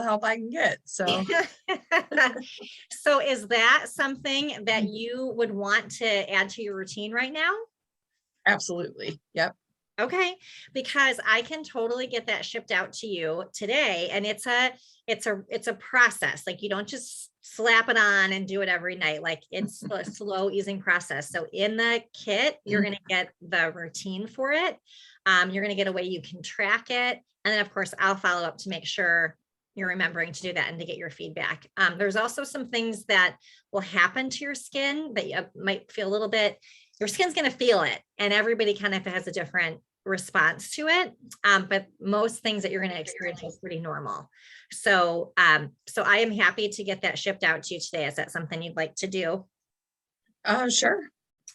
help I can get. So So is that something that you would want to add to your routine right now? absolutely. Yep. Okay, because I can totally get that shipped out to you today. And it's a process. Like you don't just slap it on and do it every night. Like it's a slow easing process. So in the kit, you're going to get the routine for it. You're going to get a way you can track it. And then of course, I'll follow up to make sure you're remembering to do that and to get your feedback. There's also some things that will happen to your skin that you might feel a little bit, your skin's going to feel it. And everybody kind of has a different response to it. But most things that you're going to experience is pretty normal. So I am happy to get that shipped out to you today. Is that something you'd like to do? Sure.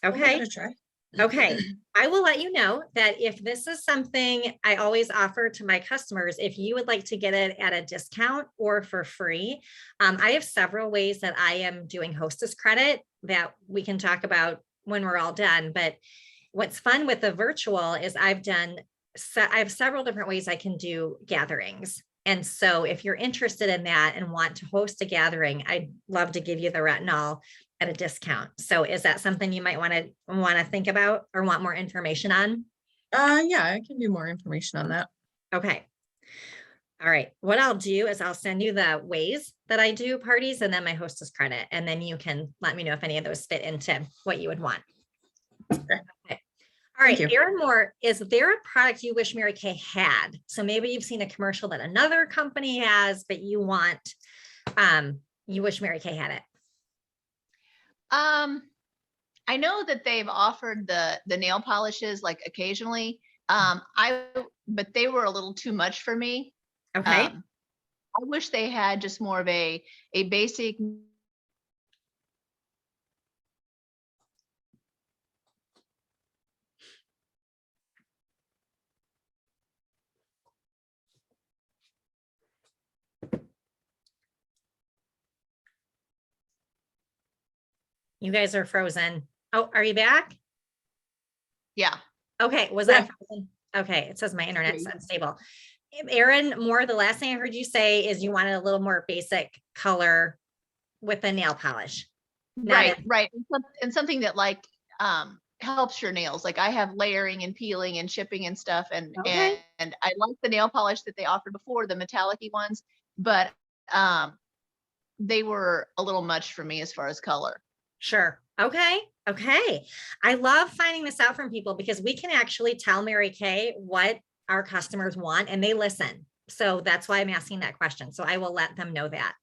I'll give Okay. it a try. Okay. I will let you know that if this is something I always offer to my customers, if you would like to get it at a discount or for free, I have several ways that I am doing hostess credit that we can talk about when we're all done. But what's fun with the virtual is I have several different ways I can do gatherings. And so if you're interested in that and want to host a gathering, I'd love to give you the retinol at a discount. So is that something you might want to think about or want more information on? Yeah, I can do more information on that. Okay. All right. What I'll do is I'll send you the ways that I do parties and then my hostess credit. And then you can let me know if any of those fit into what you would want. Okay. All right, Erin Moore, is there a product you wish Mary Kay had? So maybe you've seen a commercial that another company has, but you wish Mary Kay had it. I know that they've offered the nail polishes like occasionally. But they were a little too much for me. Okay. I wish they had just more of a basic. You guys are frozen. Oh, are you back? Yeah. Okay. Was I frozen? Okay. It says my internet's unstable. Erin Moore, the last thing I heard you say is you wanted a little more basic color with the nail polish. Right. And something that helps your nails. Like I have layering and peeling and chipping and stuff. And I like the nail polish that they offered before, the metallic-y ones, but they were a little much for me as far as color. Sure. Okay. I love finding this out from people because we can actually tell Mary Kay what our customers want and they listen. So that's why I'm asking that question. So I will let them know that.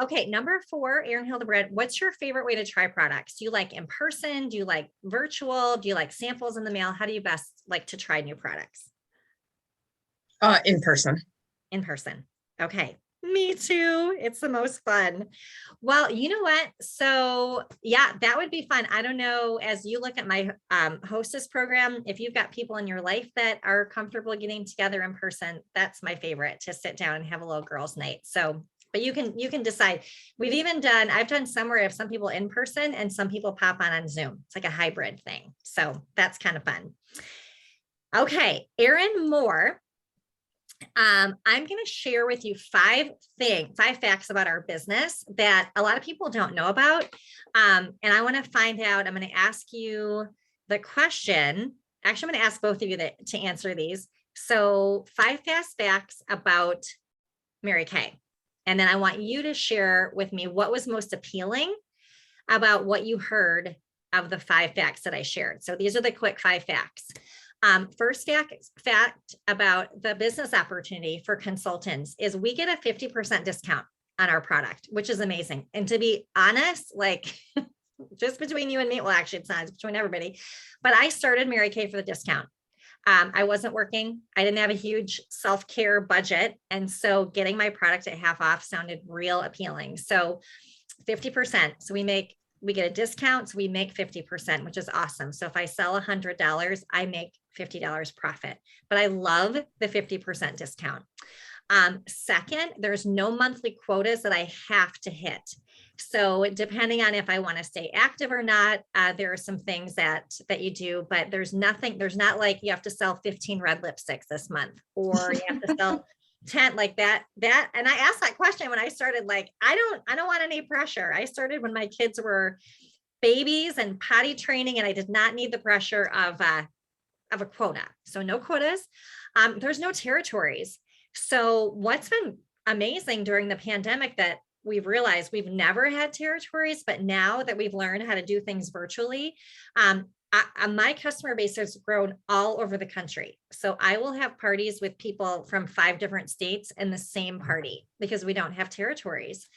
Okay. Number 4, Erin Hildebrandt, what's your favorite way to try products? Do you like in person? Do you like virtual? Do you like samples in the mail? How do you best like to try new products? In person. In person. Okay. Me too. It's the most fun. Well, you know what? So yeah, that would be fun. I don't know, as you look at my hostess program, if you've got people in your life that are comfortable getting together in person, that's my favorite, to sit down and have a little girls' night. So, but you can decide. I've done somewhere if some people in person and some people pop on Zoom. It's like a hybrid thing. So that's kind of fun. Okay. Erin Moore. I'm going to share with you 5 facts about our business that a lot of people don't know about. And I want to find out, I'm going to ask you the question. Actually, I'm going to ask both of you to answer these. So 5 fast facts about Mary Kay. And then I want you to share with me what was most appealing about what you heard of the 5 facts that I shared. So these are the quick 5 facts. First fact about the business opportunity for consultants is we get a 50% discount on our product, which is amazing. And to be honest, like just between you and me, well, actually it's not, it's between everybody, but I started Mary Kay for the discount. I wasn't working. I didn't have a huge self-care budget. And so getting my product at half off sounded real appealing. So 50%. So we get a discount. So we make 50%, which is awesome. So if I sell $100, I make $50 profit, but I love the 50% discount. Second, there's no monthly quotas that I have to hit. So depending on if I want to stay active or not, there are some things that you do, but there's not like you have to sell 15 red lipsticks this month, or you have to sell 10, like that. And I asked that question when I started, like, I don't want any pressure. I started when my kids were babies and potty training, and I did not need the pressure of a quota. So no quotas. There's no territories. So what's been amazing during the pandemic that we've realized we've never had territories, but now that we've learned how to do things virtually, my customer base has grown all over the country. So I will have parties with people from 5 different states in the same party because we don't have territories.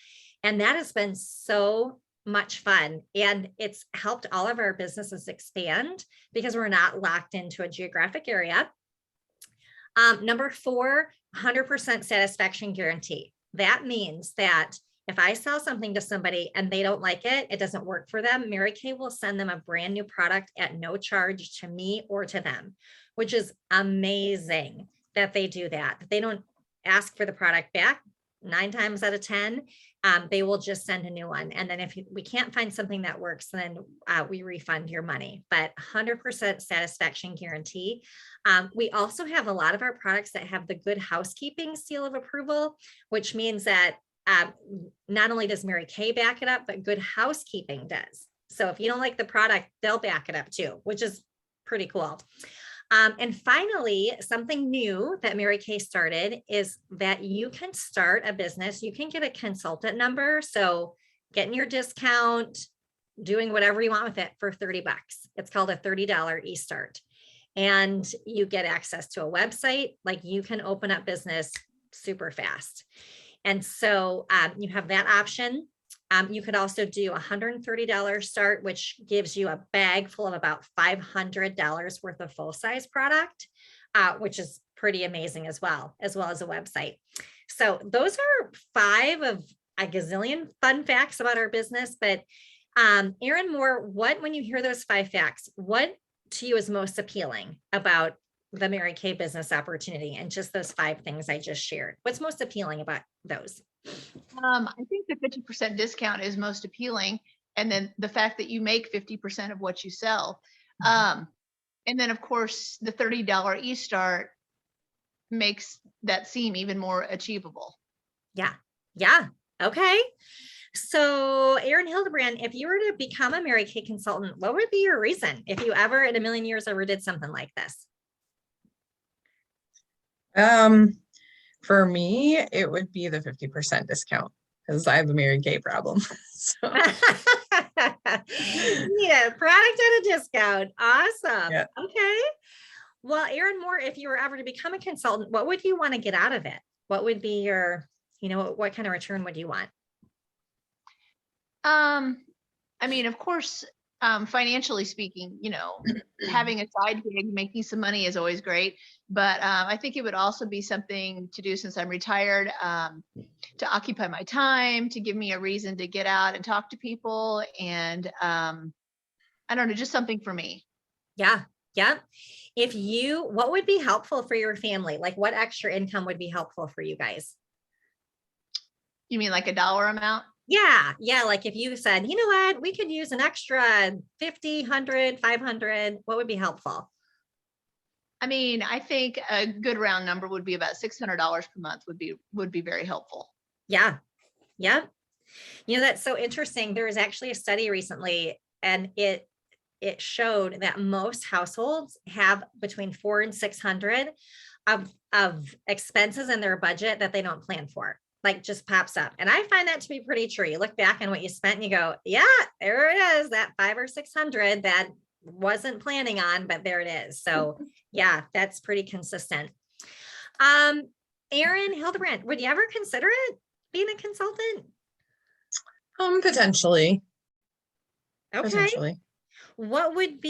And that has been so much fun. And it's helped all of our businesses expand because we're not locked into a geographic area. Number 4, 100% satisfaction guarantee. That means that if I sell something to somebody and they don't like it, it doesn't work for them, Mary Kay will send them a brand new product at no charge to me or to them, which is amazing that they do that. They don't ask for the product back 9 times out of 10. They will just send a new one. And then if we can't find something that works, then we refund your money, but 100% satisfaction guarantee. We also have a lot of our products that have the good housekeeping seal of approval, which means that not only does Mary Kay back it up, but Good Housekeeping does. So if you don't like the product, they'll back it up too, which is pretty cool. And finally, something new that Mary Kay started is that you can start a business. You can get a consultant number. So getting your discount, doing whatever you want with it for $30. It's called a $30 e-start. And you get access to a website. Like you can open up business super fast. And so you have that option. You could also do a $130 start, which gives you a bag full of about $500 worth of full-size product, which is pretty amazing as well as a website. So those are 5 of a gazillion fun facts about our business. But Erin Moore, when you hear those 5 facts, what to you is most appealing about the Mary Kay business opportunity and just those 5 things I just shared? What's most appealing about those? I think the 50% discount is most appealing. And then the fact that you make 50% of what you sell. And then of course the $30 e-start makes that seem even more achievable. Yeah. Yeah. Okay. So Erin Hildebrand, if you were to become a Mary Kay consultant, what would be your reason if you ever in a million years ever did something like this? For me, it would be the 50% discount because I have a Mary Kay problem. So Yeah, product at a discount. Awesome. Yeah. Okay. Well, Erin Moore, if you were ever to become a consultant, what would you want to get out of it? What would be your, what kind of return would you want? I mean, of course, financially speaking, having a side gig, making some money is always great. But I think it would also be something to do since I'm retired, to occupy my time, to give me a reason to get out and talk to people. And I don't know, just something for me. Yeah. Yeah. What would be helpful for your family? Like what extra income would be helpful for you guys? You mean like a dollar amount? Yeah. Yeah. Like if you said, you know what, we could use an extra 50, 100, 500, what would be helpful? I mean, I think a good round number would be about $600 per month would be very helpful. Yeah. Yeah. That's so interesting. There was actually a study recently and it showed that most households have between 400 and 600 of expenses in their budget that they don't plan for. Like just pops up. And I find that to be pretty true. You look back on what you spent and you go, yeah, there it is, that 500 or 600 that wasn't planning on, but there it is. So yeah, that's pretty consistent. Erin Hildebrand, would you ever consider it being a consultant? Potentially. Okay. Potentially. What would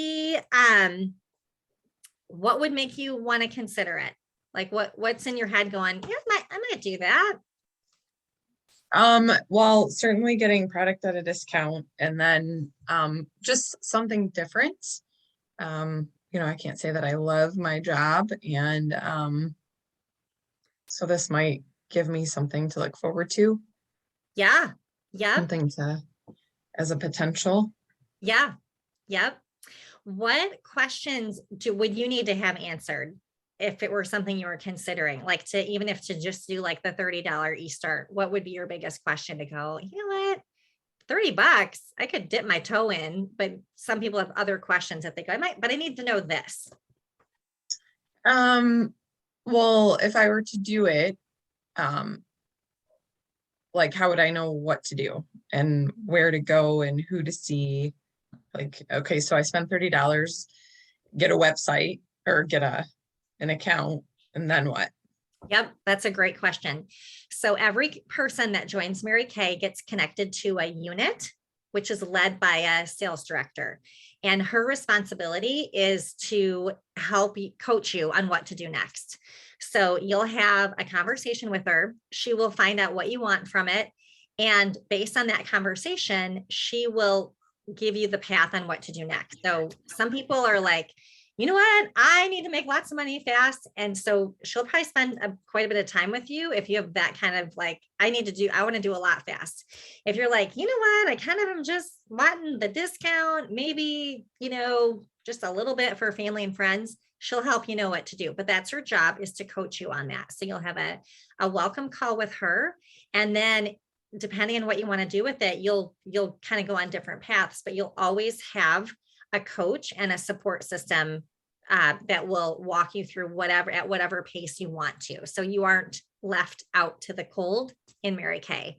make you want to consider it? Like what's in your head going, yeah, I might do that. Well, certainly getting product at a discount and then just something different. I can't say that I love my job and so this might give me something to look forward to. Yeah. Yeah. Something as a potential. Yeah. Yep. What questions would you need to have answered if it were something you were considering, like to, even if to just do like the $30 e-start, what would be your biggest question to go, you know what? $30, I could dip my toe in, but some people have other questions that they go, I might, but I need to know this. Well, if I were to do it, like, how would I know what to do and where to go and who to see? Like, okay, so I spend $30, get a website or get an account, and then what? Yep, that's a great question. So every person that joins Mary Kay gets connected to a unit, which is led by a sales director. And her responsibility is to help coach you on what to do next. So you'll have a conversation with her. She will find out what you want from it. And based on that conversation, she will give you the path on what to do next. So some people are like, you know what, I need to make lots of money fast. And so she'll probably spend quite a bit of time with you if you have that kind of like, I want to do a lot fast. If you're like, you know what, I kind of am just wanting the discount, maybe, just a little bit for family and friends, she'll help you know what to do. But that's her job, is to coach you on that. So you'll have a welcome call with her. And then depending on what you want to do with it, you'll kind of go on different paths, but you'll always have a coach and a support system that will walk you through whatever pace you want to. So you aren't left out to the cold in Mary Kay.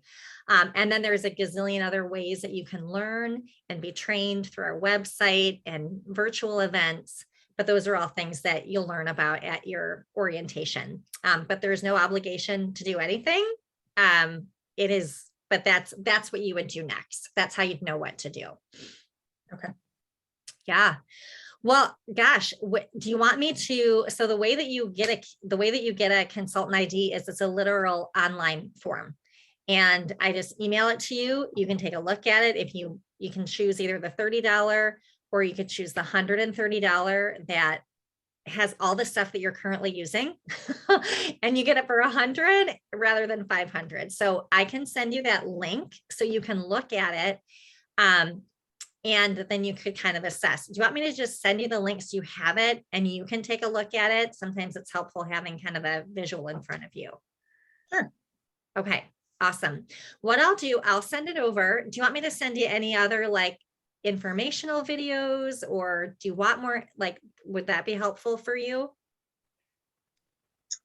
And then there's a gazillion other ways that you can learn and be trained through our website and virtual events. But those are all things that you'll learn about at your orientation. But there's no obligation to do anything. But that's what you would do next. That's how you'd know what to do. Okay. Yeah. Well, gosh, do you want me to? So the way that you get a consultant ID is it's a literal online form, and I just email it to you. You can take a look at it. If you can choose either the $30 or you could choose the $130 that has all the stuff that you're currently using, and you get it for $100 rather than $500. So I can send you that link so you can look at it. And then you could kind of assess. Do you want me to just send you the links? You have it and you can take a look at it. Sometimes it's helpful having kind of a visual in front of you. Sure. Okay, awesome. What I'll do, I'll send it over. Do you want me to send you any other like informational videos, or do you want more, like, would that be helpful for you?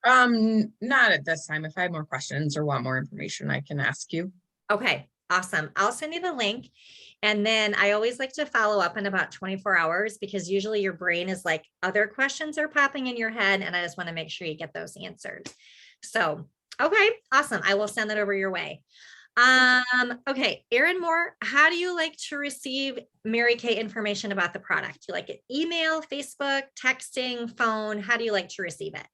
Not at this time. If I have more questions or want more information, I can ask you. Okay, awesome. I'll send you the link. And then I always like to follow up in about 24 hours, because usually your brain is like, other questions are popping in your head, and I just want to make sure you get those answered. So, okay, awesome. I will send that over your way. Okay, Erin Moore, how do you like to receive Mary Kay information about the product? Do you like it email, Facebook, texting, phone? How do you like to receive it?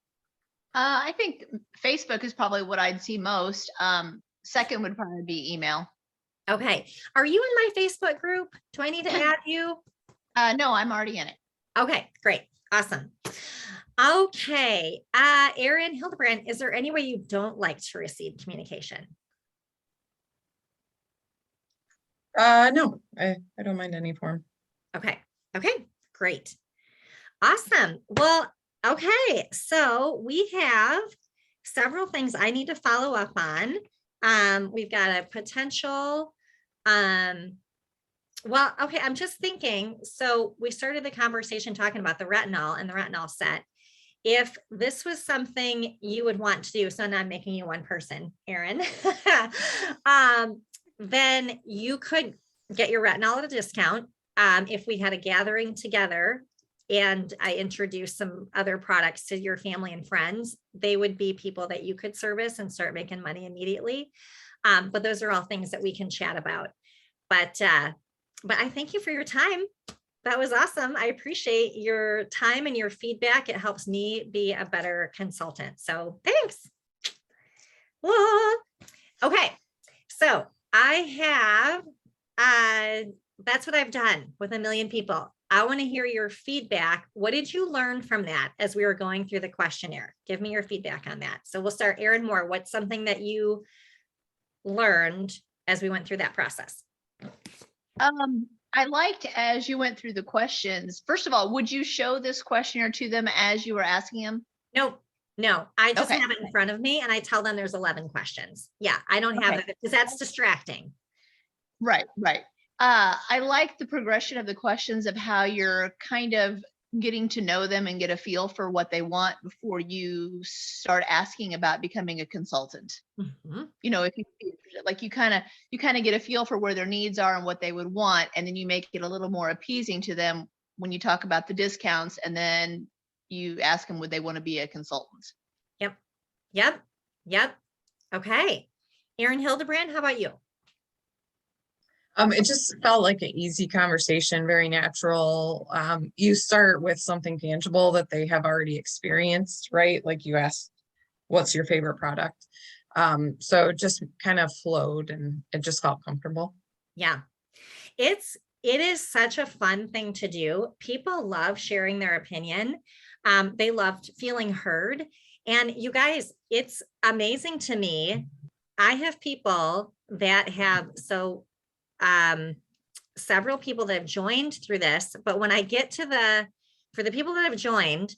I think Facebook is probably what I'd see most. Second would probably be email. Okay. Are you in my Facebook group? Do I need to add you? No, I'm already in it. Okay, great. Awesome. Okay. Erin Hildebrand, is there any way you don't like to receive communication? No, I don't mind any form. Okay. Okay, great. Awesome. Well, okay. So we have several things I need to follow up on. We've got a potential, well, okay, I'm just thinking, so we started the conversation talking about the retinol and the retinol set. If this was something you would want to do, so now I'm making you one person, Erin, then you could get your retinol at a discount. If we had a gathering together and I introduced some other products to your family and friends, they would be people that you could service and start making money immediately. But those are all things that we can chat about. But I thank you for your time. That was awesome. I appreciate your time and your feedback. It helps me be a better consultant. So thanks. Okay. So I have, that's what I've done with 1 million people. I want to hear your feedback. What did you learn from that as we were going through the questionnaire? Give me your feedback on that. So we'll start, Erin Moore. What's something that you learned as we went through that process? I liked as you went through the questions. First of all, would you show this questionnaire to them as you were asking them? Nope. No, I just Okay. have it in front of me and I tell them there's 11 questions. Yeah, I don't have Okay. that because that's distracting. Right, right. I like the progression of the questions of how you're kind of getting to know them and get a feel for what they want before you start asking about becoming a consultant. Mhm. You know, if you like, you kind of get a feel for where their needs are and what they would want, and then you make it a little more appeasing to them when you talk about the discounts, and then you ask them would they want to be a consultant. Yep. Yep. Yep. Okay. Erin Hildebrand, how about you? It just felt like an easy conversation, very natural. You start with something tangible that they have already experienced, right? Like you asked, what's your favorite product? So it just kind of flowed and it just felt comfortable. Yeah. It is such a fun thing to do. People love sharing their opinion. They loved feeling heard. And you guys, it's amazing to me. I have people that have several people that have joined through this, but when I get to for the people that have joined,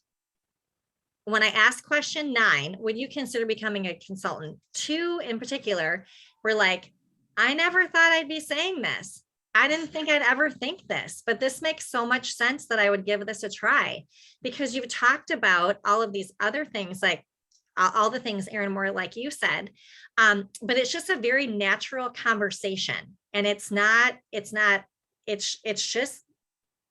when I ask question 9, would you consider becoming a consultant? 2 in particular were like, I never thought I'd be saying this. I didn't think I'd ever think this, but this makes so much sense that I would give this a try, because you've talked about all of these other things, like all the things, Erin, more like you said. But it's just a very natural conversation, and it's just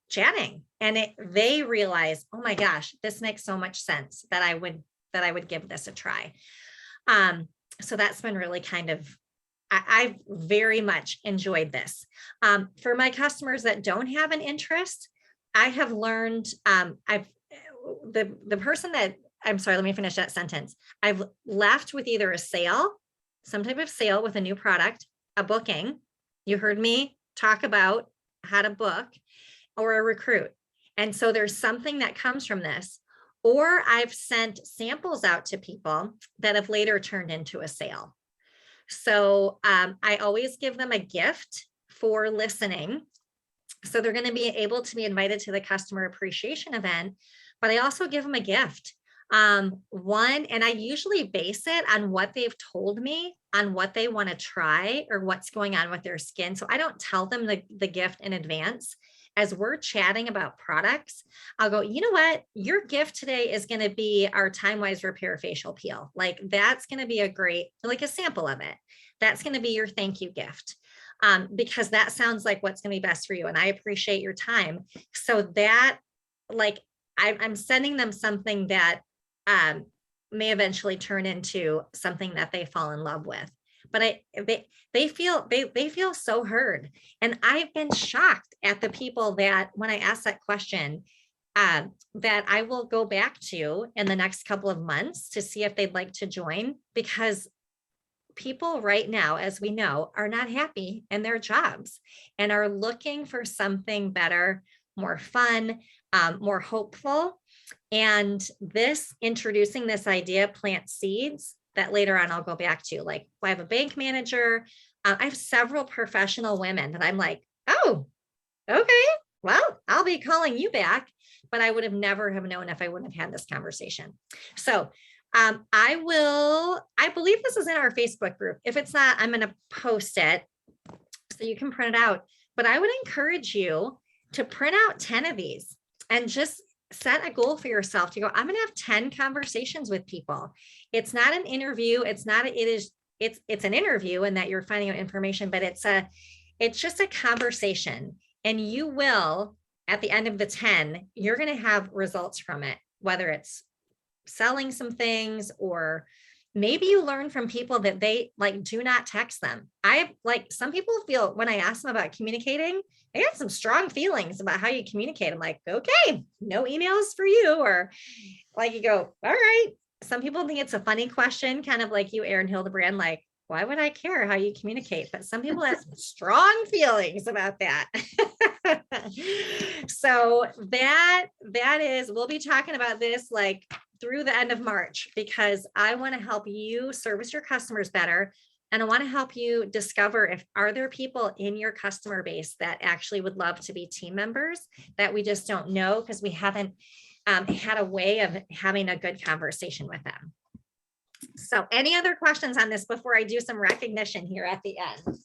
chatting, and they realize, oh my gosh, this makes so much sense that I would give this a try. So that's been really kind of, I've very much enjoyed this. For my customers that don't have an interest, I have learned, the person that, I'm sorry, let me finish that sentence. I've left with either a sale, some type of sale with a new product, a booking. You heard me talk about how to book, or a recruit. And so there's something that comes from this. Or I've sent samples out to people that have later turned into a sale. So I always give them a gift for listening. So they're going to be able to be invited to the customer appreciation event, but I also give them a gift. One, and I usually base it on what they've told me on what they want to try or what's going on with their skin. So I don't tell them the gift in advance. As we're chatting about products, I'll go, you know what? Your gift today is going to be our Time Wise Repair Facial Peel. Like that's going to be a great, like a sample of it. That's going to be your thank you gift. Because that sounds like what's going to be best for you. And I appreciate your time. So that, like, I'm sending them something that may eventually turn into something that they fall in love with. But they feel so heard. And I've been shocked at the people that when I ask that question, that I will go back to in the next couple of months to see if they'd like to join, because people right now, as we know, are not happy in their jobs and are looking for something better, more fun, more hopeful. And introducing this idea plants seeds that later on I'll go back to. Like, I have a bank manager. I have several professional women that I'm like, oh, okay, well, I'll be calling you back. But I would have never have known if I wouldn't have had this conversation. So I believe this is in our Facebook group. If it's not, I'm going to post it so you can print it out. But I would encourage you to print out 10 of these and just set a goal for yourself to go, I'm going to have 10 conversations with people. It's not an interview. It's an interview in that you're finding out information, but it's just a conversation. And you will, at the end of the 10, you're going to have results from it, whether it's selling some things, or maybe you learn from people that they like, do not text them. Some people feel when I ask them about communicating, I got some strong feelings about how you communicate. I'm like, okay, no emails for you. Or like you go, all right. Some people think it's a funny question, kind of like you, Erin Hildebrand, like, why would I care how you communicate? But some people have strong feelings about that. So that is, we'll be talking about this like through the end of March, because I want to help you service your customers better. And I want to help you discover are there people in your customer base that actually would love to be team members that we just don't know because we haven't had a way of having a good conversation with them. So any other questions on this before I do some recognition here at the end?